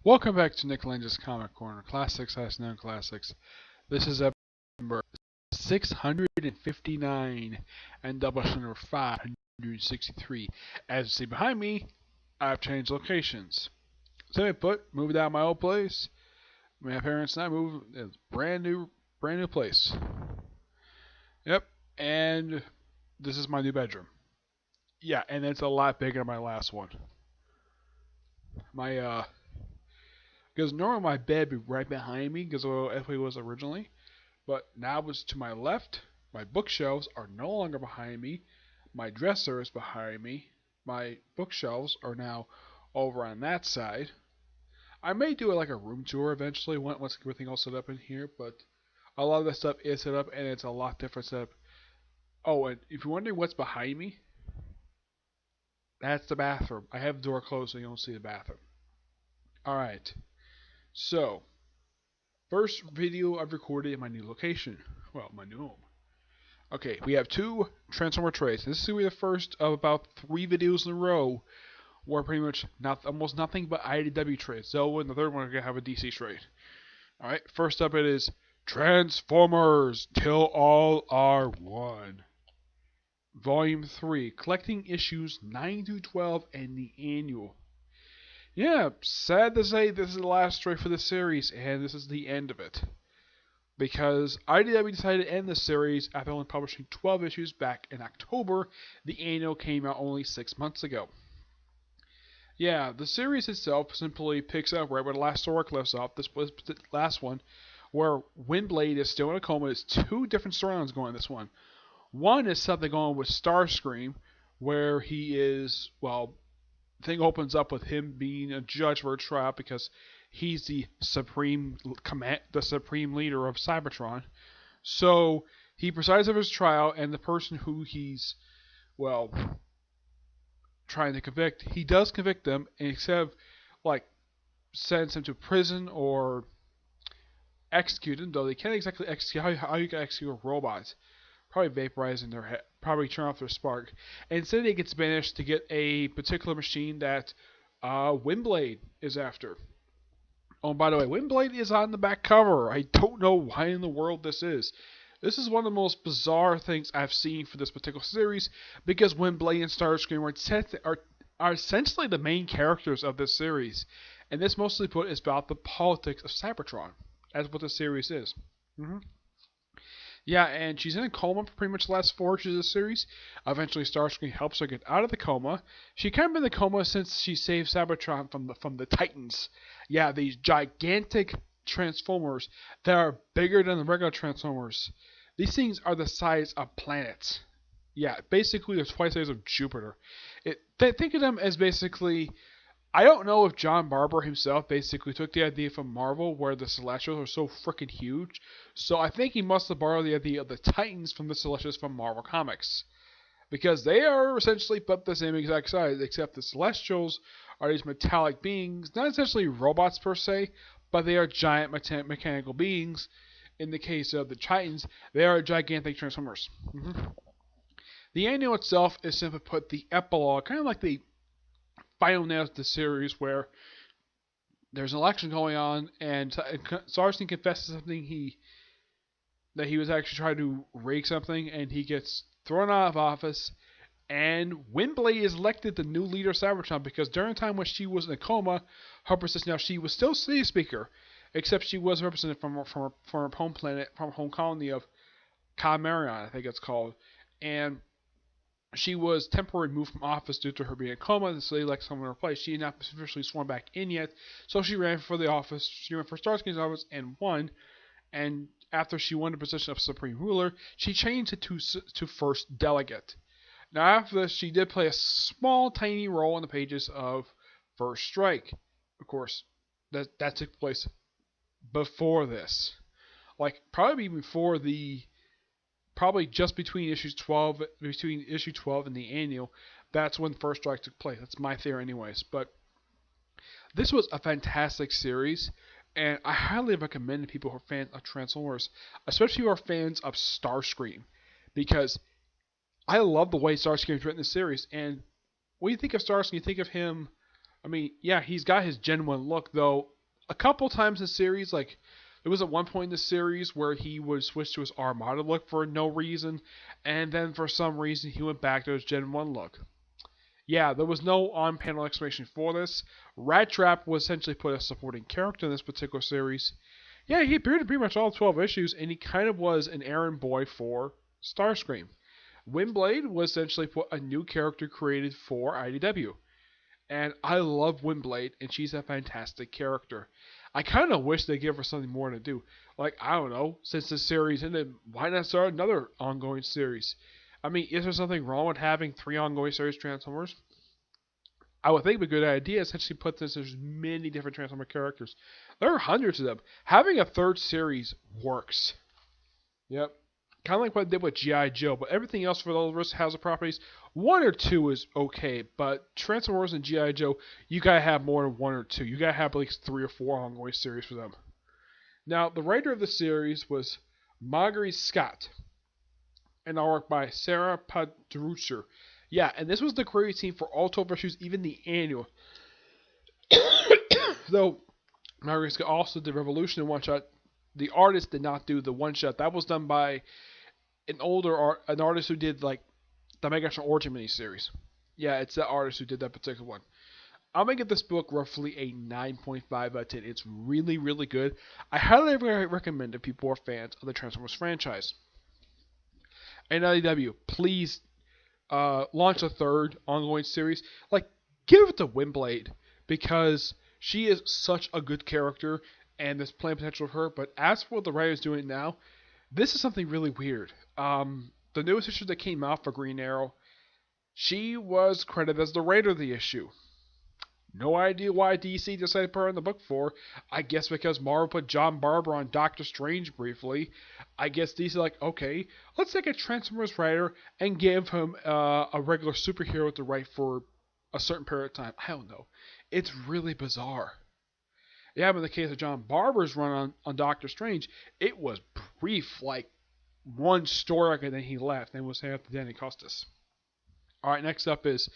Welcome back to Nick Lenz's Comic Corner, Classics as Known Classics. This is episode number 659 and Doubleshot number 563. As you see behind me, I've changed locations. Simply put, moved out of my old place. My parents and I moved to a brand new place. Yep, and this is my new bedroom. Yeah, and it's a lot bigger than my last one. Because normally my bed would be right behind me, because that's what it was originally. But now it's to my left. My bookshelves are no longer behind me. My dresser is behind me. My bookshelves are now over on that side. I may do like a room tour eventually once everything all set up in here, but a lot of that stuff is set up and it's a lot different setup. Oh, and if you're wondering what's behind me, that's the bathroom. I have the door closed so you don't see the bathroom. Alright, so first video I've recorded in my new location. Well, my new home. Okay, we have two Transformer trays. This is going to be the first of about 3 videos in a row where pretty much almost nothing but IDW trays. So in the third one, we're going to have a DC tray. Alright, first up it is Transformers Till All Are One. Volume 3, collecting issues 9 through 12 and the annual. Yeah, sad to say this is the last tray for the series, and this is the end of it. Because IDW decided to end the series after only publishing 12 issues back in October. The annual came out only 6 months ago. Yeah, the series itself simply picks up right where the last arc left off. This was the last one, where Windblade is still in a coma. There's 2 different storylines going in this one. One is something going with Starscream, where he is, well, the thing opens up with him being a judge for a trial because he's the supreme leader of Cybertron. So he presides over his trial, and the person who he's, well, trying to convict, he does convict them, and instead of like sentence him to prison or execute him, though they can't exactly execute. How you can execute robots? Probably vaporizing their head, probably turn off their spark. And instead he gets banished to get a particular machine that Windblade is after. Oh, and by the way, Windblade is on the back cover. I don't know why in the world this is. This is one of the most bizarre things I've seen for this particular series, because Windblade and Starscream are essentially the main characters of this series. And this mostly put is about the politics of Cybertron. That's what the series is. Yeah, and she's in a coma for pretty much the last 4 issues of the series. Eventually, Starscream helps her get out of the coma. She kind of been in the coma since she saved Cybertron from the Titans. Yeah, these gigantic Transformers that are bigger than the regular Transformers. These things are the size of planets. Yeah, basically they're twice the size of Jupiter. Think of them as basically, I don't know if John Barber himself basically took the idea from Marvel where the Celestials are so freaking huge. So I think he must have borrowed the idea of the Titans from the Celestials from Marvel Comics. Because they are essentially but the same exact size, except the Celestials are these metallic beings, not essentially robots per se, but they are giant mechanical beings. In the case of the Titans, they are gigantic Transformers. The annual itself is simply put the epilogue, kind of like the final nail to the series, where there's an election going on, and Starscream confesses something that he was actually trying to rig something, and he gets thrown out of office. And Windblade is elected the new leader of Cybertron because during the time when she was in a coma, her position, now she was still city speaker, except she was represented from her home planet, from her home colony of Chimerion, I think it's called, and she was temporarily moved from office due to her being in a coma, so they elect someone to replace. She had not officially sworn back in yet, so she ran for the office. She ran for Starscream's office and won. And after she won the position of Supreme Ruler, she changed it to First Delegate. Now after this, she did play a small, tiny role in the pages of First Strike. Of course, that took place before this, like probably before the. Probably just between issue 12 and the annual, that's when First Strike took place. That's my theory anyways. But this was a fantastic series, and I highly recommend to people who are fans of Transformers, especially who are fans of Starscream, because I love the way Starscream is written in the series. And when you think of Starscream, you think of him I mean, yeah, he's got his Gen 1 look, though. A couple times in the series, like, there was at one point in the series where he would switch to his Armada look for no reason, and then for some reason he went back to his Gen 1 look. Yeah, there was no on-panel explanation for this. Rat Trap was essentially put as a supporting character in this particular series. Yeah, he appeared in pretty much all 12 issues, and he kind of was an errand boy for Starscream. Windblade was essentially put a new character created for IDW. And I love Windblade, and she's a fantastic character. I kind of wish they give her something more to do. Like, I don't know, since the series ended, why not start another ongoing series? I mean, is there something wrong with having 3 ongoing series Transformers? I would think it'd be a good idea, essentially put this as many different Transformer characters. There are hundreds of them. Having a third series works. Yep. Kind of like what I did with G.I. Joe, but everything else for those rest of properties, 1 or 2 is okay, but Transformers and G.I. Joe, you gotta have more than 1 or 2. You gotta have at least 3 or 4 ongoing series for them. Now, the writer of the series was Marguerite Scott, and artwork by Sarah Padrucher. Yeah, and this was the creative team for all 12 issues, even the annual. Though, Marguerite Scott also did Revolution in one shot. The artist did not do the one shot. That was done by an artist who did like the Megatron Origin miniseries. Yeah, it's that artist who did that particular one. I'm gonna give this book roughly a 9.5 out of 10. It's really, really good. I highly recommend if people are fans of the Transformers franchise. And IDW, please launch a third ongoing series. Like, give it to Windblade, because she is such a good character, and there's plenty of potential of her. But as for what the writer's doing now, this is something really weird. The newest issue that came out for Green Arrow, she was credited as the writer of the issue. No idea why DC decided to put her in the book for. I guess because Marvel put John Barber on Doctor Strange briefly. I guess DC like, okay, let's take a Transformers writer and give him a regular superhero to write for a certain period of time. I don't know. It's really bizarre. Yeah, but in the case of John Barber's run on Doctor Strange, it was brief, like one story arc, and then he left, and was after Danny Costas. Alright, next up is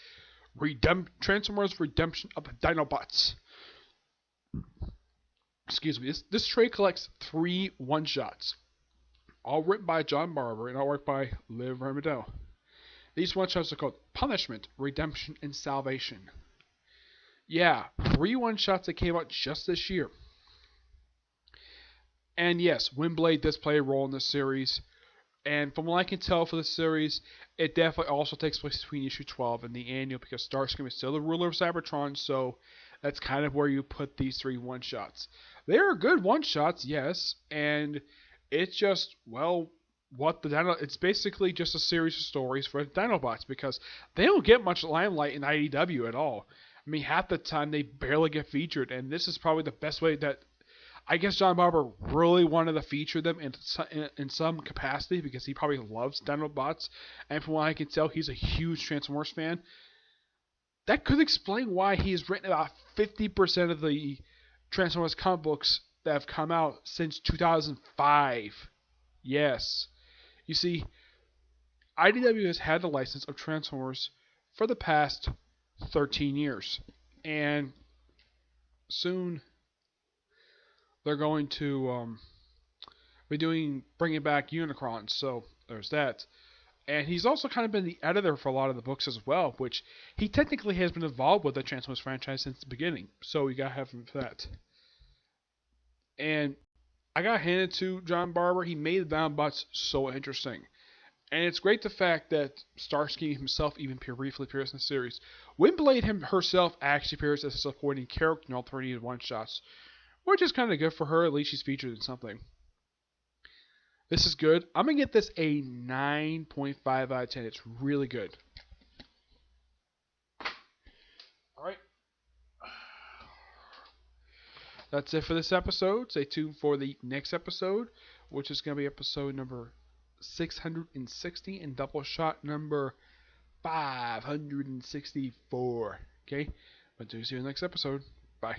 Transformers Redemption of the Dinobots. Excuse me. This trade collects 3 one-shots, all written by John Barber and all worked by Liv Remedel. These one-shots are called Punishment, Redemption, and Salvation. Yeah, 3 one-shots that came out just this year. And yes, Windblade does play a role in this series. And from what I can tell for the series, it definitely also takes place between issue 12 and the annual, because Starscream is still the ruler of Cybertron, so that's kind of where you put these 3 one-shots. They are good one-shots, yes, and it's just, well, it's basically just a series of stories for the Dinobots, because they don't get much limelight in IDW at all. I mean, half the time they barely get featured, and this is probably the best way that I guess John Barber really wanted to feature them in some capacity, because he probably loves Dinobots, and from what I can tell, he's a huge Transformers fan. That could explain why he's written about 50% of the Transformers comic books that have come out since 2005. Yes. You see, IDW has had the license of Transformers for the past 13 years, and soon they're going to be bringing back Unicron, so there's that. And he's also kind of been the editor for a lot of the books as well, which he technically has been involved with the Transformers franchise since the beginning, so you gotta have him for that. And I got handed to John Barber. He made the Dinobots so interesting. And it's great the fact that Starscream himself even briefly appears in the series. Windblade herself actually appears as a supporting character in all 3 one-shots, which is kind of good for her. At least she's featured in something. This is good. I'm going to get this a 9.5 out of 10. It's really good. Alright. That's it for this episode. Stay tuned for the next episode, which is going to be episode number 660 and Doubleshot number 564. Okay? But do see you in the next episode. Bye.